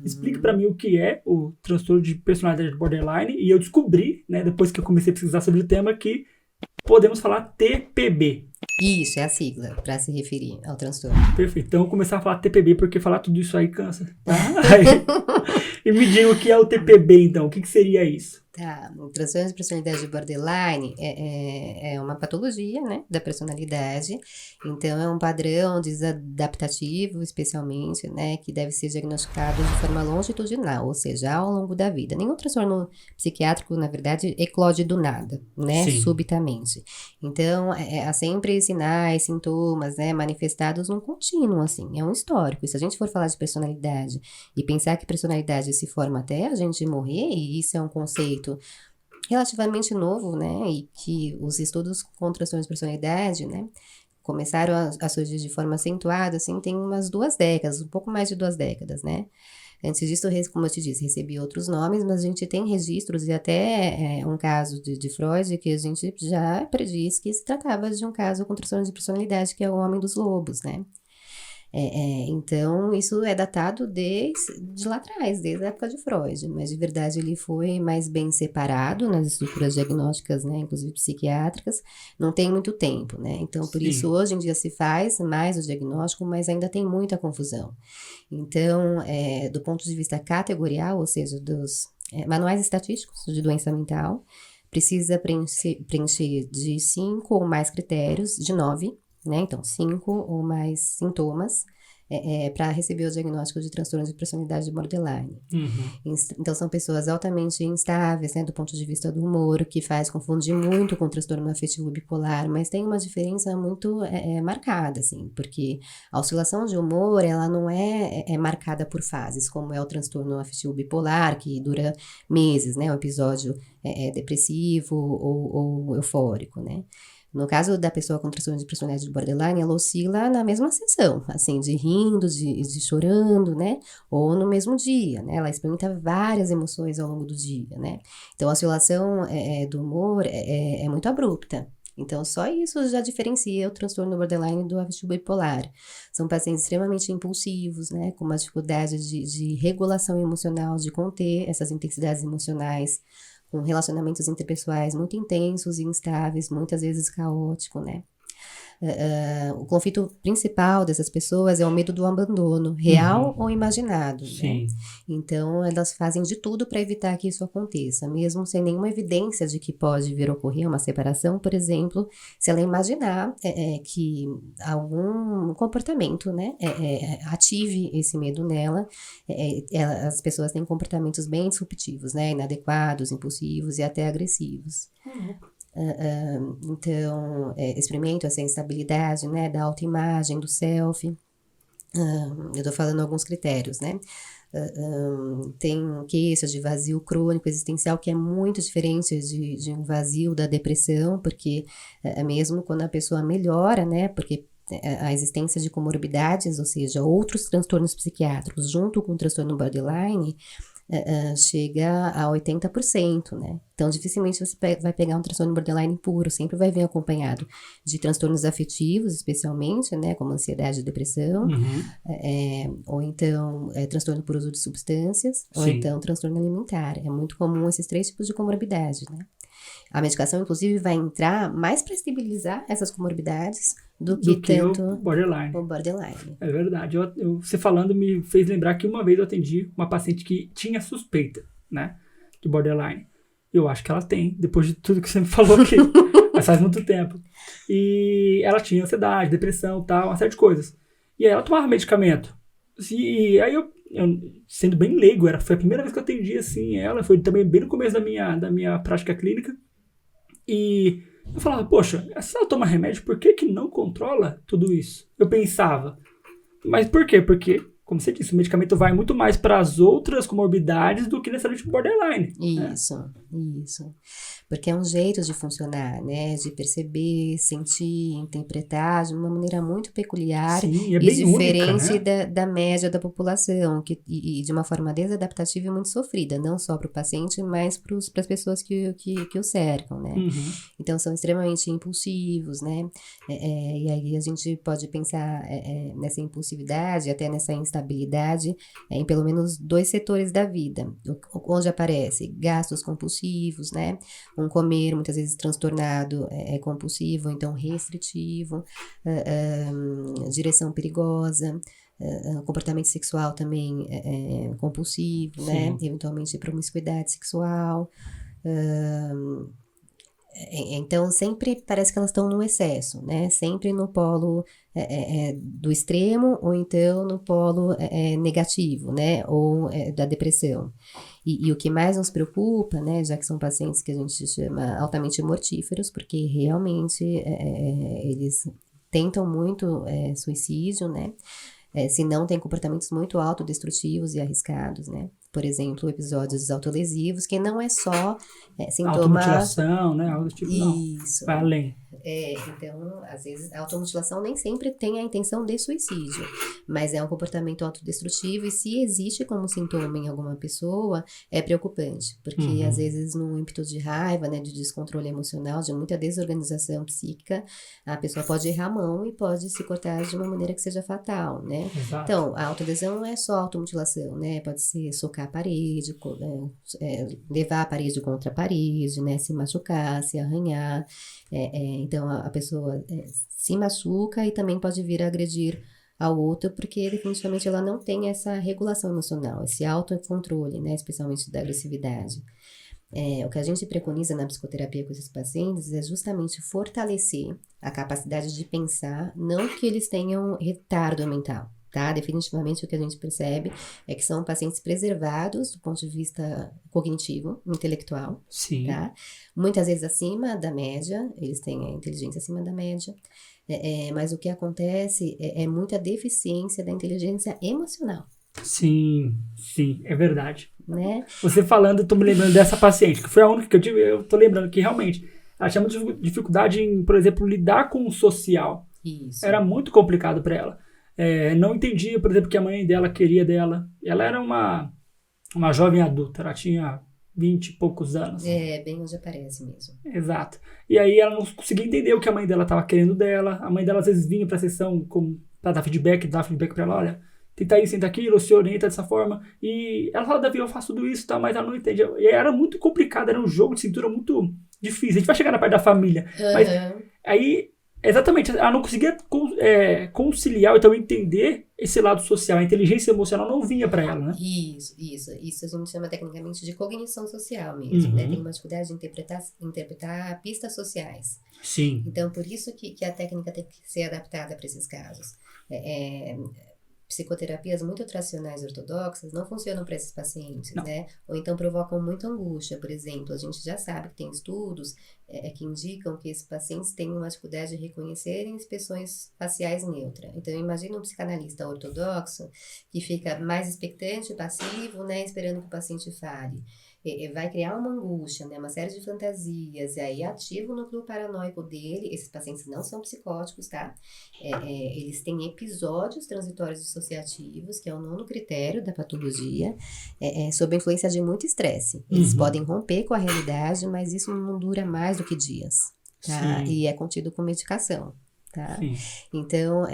Explique para mim o que é o transtorno de personalidade borderline, e eu descobri, né, depois que eu comecei a pesquisar sobre o tema, que podemos falar TPB. Isso, é a sigla para se referir ao transtorno. Perfeito. Então eu vou começar a falar TPB, porque falar tudo isso aí cansa, tá? E me diga o que é o TPB, então. O que seria isso? Tá, o transtorno de personalidade borderline é uma patologia, né, da personalidade. Então, é um padrão desadaptativo, especialmente, né, que deve ser diagnosticado de forma longitudinal, ou seja, ao longo da vida. Nenhum transtorno psiquiátrico, na verdade, eclode do nada, né, Sim. subitamente. Então, há sempre sinais, sintomas, né, manifestados num contínuo, assim, é um histórico. E se a gente for falar de personalidade e pensar que personalidade se forma até a gente morrer, e isso é um conceito relativamente novo, né, e que os estudos com transtornos de personalidade, né, começaram a surgir de forma acentuada, assim, tem umas 2 décadas, um pouco mais de 2 décadas, né. Antes disso, como eu te disse, recebi outros nomes, mas a gente tem registros e até um caso de Freud que a gente já prediz que se tratava de um caso com transtorno de personalidade, que é o Homem dos Lobos, né. Então, isso é datado de lá atrás, desde a época de Freud, mas de verdade ele foi mais bem separado nas estruturas diagnósticas, né, inclusive psiquiátricas, não tem muito tempo, né, então por isso hoje em dia se faz mais o diagnóstico, mas ainda tem muita confusão. Então, do ponto de vista categorial, ou seja, dos manuais estatísticos de doença mental, precisa preencher de 5 ou mais critérios, de 9, né? Então, 5 ou mais sintomas para receber o diagnóstico de transtorno de personalidade borderline. Então, são pessoas altamente instáveis, né, do ponto de vista do humor, que faz confundir muito com o transtorno afetivo bipolar, mas tem uma diferença muito marcada, assim, porque a oscilação de humor, ela não é marcada por fases, como é o transtorno afetivo bipolar, que dura meses, né, o episódio depressivo ou eufórico, né. No caso da pessoa com transtorno de personalidade borderline, ela oscila na mesma sessão, assim, de rindo, de chorando, né? Ou no mesmo dia, né? Ela experimenta várias emoções ao longo do dia, né? Então, a oscilação do humor é muito abrupta. Então, só isso já diferencia o transtorno borderline do afetivo bipolar. São pacientes extremamente impulsivos, né? Com uma dificuldade de regulação emocional, de conter essas intensidades emocionais, com relacionamentos interpessoais muito intensos e instáveis, muitas vezes caótico, né? O conflito principal dessas pessoas é o medo do abandono, real ou imaginado, Sim. né? Então, elas fazem de tudo para evitar que isso aconteça, mesmo sem nenhuma evidência de que pode vir a ocorrer uma separação, por exemplo, se ela imaginar que algum comportamento, né, ative esse medo nela, as pessoas têm comportamentos bem disruptivos, né, inadequados, impulsivos e até agressivos. Então, experimento essa instabilidade, né, da autoimagem, do self. Eu tô falando alguns critérios, né? Tem queixas de vazio crônico existencial, que é muito diferente de um vazio da depressão, porque mesmo quando a pessoa melhora, né, porque a existência de comorbidades, ou seja, outros transtornos psiquiátricos junto com o transtorno borderline, chega a 80%, né? Então, dificilmente você vai pegar um transtorno borderline puro, sempre vai vir acompanhado de transtornos afetivos, especialmente, né? Como ansiedade e depressão, ou então transtorno por uso de substâncias, ou então transtorno alimentar. É muito comum esses 3 tipos de comorbidade, né? A medicação, inclusive, vai entrar mais para estabilizar essas comorbidades do que tanto o borderline. O borderline. É verdade. Você falando me fez lembrar que uma vez eu atendi uma paciente que tinha suspeita, né, de borderline. Eu acho que ela tem, depois de tudo que você me falou aqui. Mas faz muito tempo. E ela tinha ansiedade, depressão, tal, uma série de coisas. E aí ela tomava medicamento. E aí eu sendo bem leigo, foi a primeira vez que eu atendi assim ela, foi também bem no começo da minha prática clínica. E eu falava, poxa, se ela toma remédio, por que não controla tudo isso? Eu pensava. Mas por quê? Porque, como você disse, o medicamento vai muito mais para as outras comorbidades do que necessariamente o borderline. Isso. Porque é um jeito de funcionar, né? De perceber, sentir, interpretar de uma maneira muito peculiar. Sim, é e bem diferente única, né? da média da população, e de uma forma desadaptativa e muito sofrida, não só para o paciente, mas para as pessoas que o cercam, né? Então, são extremamente impulsivos, né? E aí a gente pode pensar nessa impulsividade, até nessa instabilidade instabilidade em pelo menos 2 setores da vida, onde aparece gastos compulsivos, né? Um comer muitas vezes transtornado compulsivo, então restritivo, direção perigosa, comportamento sexual também compulsivo, né? Eventualmente promiscuidade sexual. Então, sempre parece que elas estão no excesso, né? Sempre no polo do extremo, ou então no polo negativo, né? Ou da depressão. E o que mais nos preocupa, né? Já que são pacientes que a gente chama altamente mortíferos, porque realmente eles tentam muito suicídio, né? Se não tem comportamentos muito autodestrutivos e arriscados, né? Por exemplo, episódios autolesivos, que não é só sintoma... Automutilação, né? Algo do tipo, não. Isso. Vai além. Então, às vezes, a automutilação nem sempre tem a intenção de suicídio, mas é um comportamento autodestrutivo e se existe como sintoma em alguma pessoa, é preocupante, porque às vezes no ímpeto de raiva, né, de descontrole emocional, de muita desorganização psíquica, a pessoa pode errar a mão e pode se cortar de uma maneira que seja fatal, né? Exato. Então, a autolesão não é só automutilação, né? Pode ser socar a parede, levar a parede contra a parede, né? Se machucar, se arranhar. Então, a pessoa se machuca e também pode vir a agredir ao outro, porque definitivamente ela não tem essa regulação emocional, esse autocontrole, né? Especialmente da agressividade. O que a gente preconiza na psicoterapia com esses pacientes é justamente fortalecer a capacidade de pensar, não que eles tenham retardo mental, tá? Definitivamente o que a gente percebe é que são pacientes preservados do ponto de vista cognitivo, intelectual, Sim. tá? Muitas vezes acima da média, eles têm a inteligência acima da média, mas o que acontece é muita deficiência da inteligência emocional. Sim, é verdade. Né? Você falando, eu tô me lembrando dessa paciente, que foi a única que eu tive, eu tô lembrando que realmente ela tinha muita dificuldade em, por exemplo, lidar com o social. Isso. Era muito complicado para ela. Não entendia, por exemplo, que a mãe dela queria dela. Ela era uma jovem adulta, ela tinha 20 e poucos anos. Bem onde aparece mesmo. Exato. E aí ela não conseguia entender o que a mãe dela estava querendo dela. A mãe dela às vezes vinha pra sessão pra dar feedback pra ela, olha, tenta isso, tenta aquilo, se orienta dessa forma. E ela fala, Davi, eu faço tudo isso, tá? Mas ela não entende. E era muito complicado, era um jogo de cintura muito difícil. A gente vai chegar na parte da família. Mas aí, exatamente, ela não conseguia conciliar, ou então entender esse lado social. A inteligência emocional não vinha pra ela, né? Isso a gente chama tecnicamente de cognição social mesmo, né? Tem uma dificuldade de interpretar pistas sociais. Sim. Então, por isso que a técnica tem que ser adaptada para esses casos. Psicoterapias muito tradicionais ortodoxas não funcionam para esses pacientes, né? Ou então provocam muita angústia, por exemplo. A gente já sabe que tem estudos que indicam que esses pacientes têm uma dificuldade de reconhecerem expressões faciais neutras. Então, imagina um psicanalista ortodoxo que fica mais expectante, passivo, né? Esperando que o paciente fale. Vai criar uma angústia, né? Uma série de fantasias, e aí ativa o núcleo paranoico dele. Esses pacientes não são psicóticos, tá? Eles têm episódios transitórios dissociativos, que é o 9º critério da patologia, sob a influência de muito estresse. Eles podem romper com a realidade, mas isso não dura mais do que dias, tá? Sim. E é contido com medicação. Tá? Sim. Então,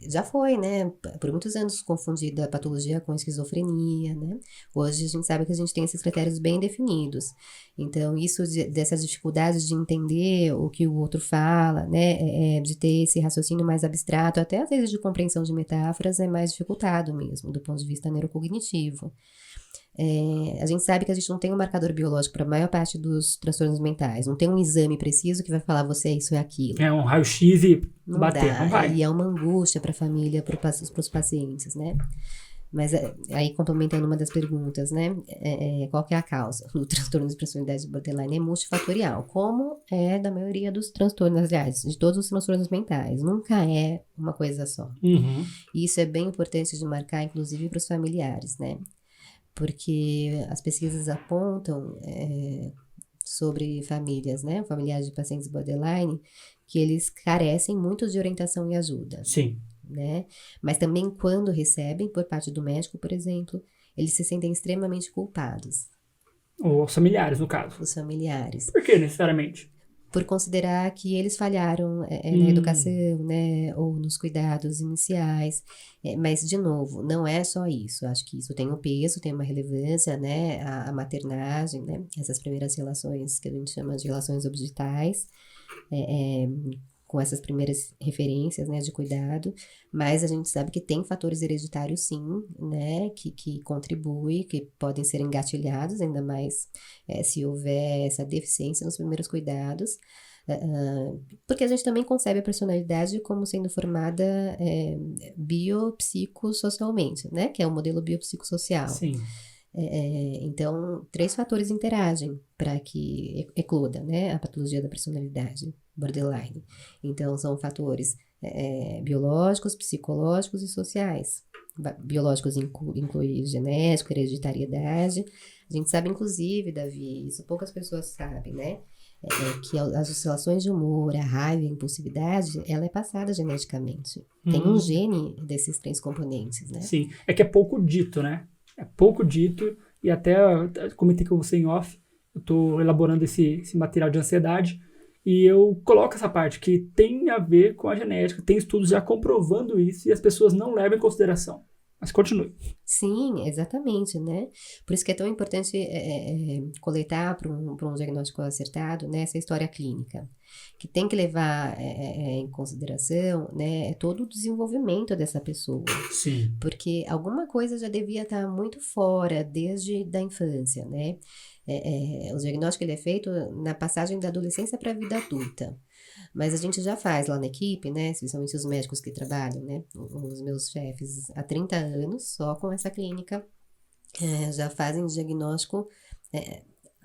já foi, né, por muitos anos confundida a patologia com esquizofrenia, né? Hoje a gente sabe que a gente tem esses critérios bem definidos. Então, isso dessas dificuldades de entender o que o outro fala, né, de ter esse raciocínio mais abstrato, até às vezes de compreensão de metáforas, é mais dificultado mesmo, do ponto de vista neurocognitivo. A gente sabe que a gente não tem um marcador biológico para a maior parte dos transtornos mentais. Não tem um exame preciso que vai falar você é isso ou é aquilo. Um raio-x e não bater, dá. não vai. E é uma angústia para a família, para os pacientes, né? Mas aí, complementando uma das perguntas, né? Qual que é a causa do transtorno de personalidade borderline? É multifatorial, como é da maioria dos transtornos, aliás, de todos os transtornos mentais. Nunca é uma coisa só. E isso é bem importante de marcar, inclusive, para os familiares, né? Porque as pesquisas apontam sobre famílias, né? Familiares de pacientes borderline, que eles carecem muito de orientação e ajuda. Sim. Né? Mas também quando recebem, por parte do médico, por exemplo, eles se sentem extremamente culpados. Ou os familiares, no caso. Os familiares. Por que necessariamente? por considerar que eles falharam na educação, né, ou nos cuidados iniciais. Mas, de novo, não é só isso. Acho que isso tem um peso, tem uma relevância, né, a maternagem, né, essas primeiras relações que a gente chama de relações objetais, com essas primeiras referências, né, de cuidado, mas a gente sabe que tem fatores hereditários, sim, né, que contribuem, que podem ser engatilhados, ainda mais se houver essa deficiência nos primeiros cuidados, porque a gente também concebe a personalidade como sendo formada biopsicossocialmente, né, que é o modelo biopsicossocial. Sim. Então, 3 fatores interagem para que ecloda, né, a patologia da personalidade borderline. Então, são fatores biológicos, psicológicos e sociais. Biológicos inclui genético, hereditariedade. A gente sabe, inclusive, Davi, isso poucas pessoas sabem, né? Que as oscilações de humor, a raiva e a impulsividade, ela é passada geneticamente. Tem um gene desses 3 componentes, né? Sim, é que é pouco dito, né? É pouco dito, e até comentei com você em off, eu estou elaborando esse material de ansiedade, e eu coloco essa parte que tem a ver com a genética, tem estudos já comprovando isso, e as pessoas não levam em consideração. Mas continue. Sim, exatamente, né? Por isso que é tão importante coletar para um diagnóstico acertado, né, essa história clínica, que tem que levar em consideração, né, todo o desenvolvimento dessa pessoa. Sim. Porque alguma coisa já devia estar muito fora desde da infância, né? O diagnóstico ele é feito na passagem da adolescência para a vida adulta. Mas a gente já faz lá na equipe, né, especialmente os médicos que trabalham, né, os meus chefes há 30 anos, só com essa clínica, já fazem diagnóstico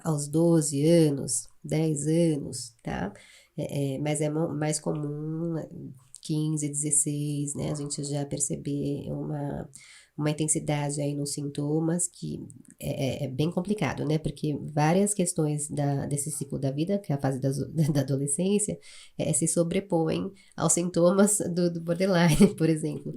aos 12 anos, 10 anos, tá? Mas é mais comum 15, 16, né, a gente já perceber uma intensidade aí nos sintomas que é bem complicado, né? Porque várias questões desse ciclo da vida, que é a fase da adolescência, se sobrepõem aos sintomas do borderline, por exemplo.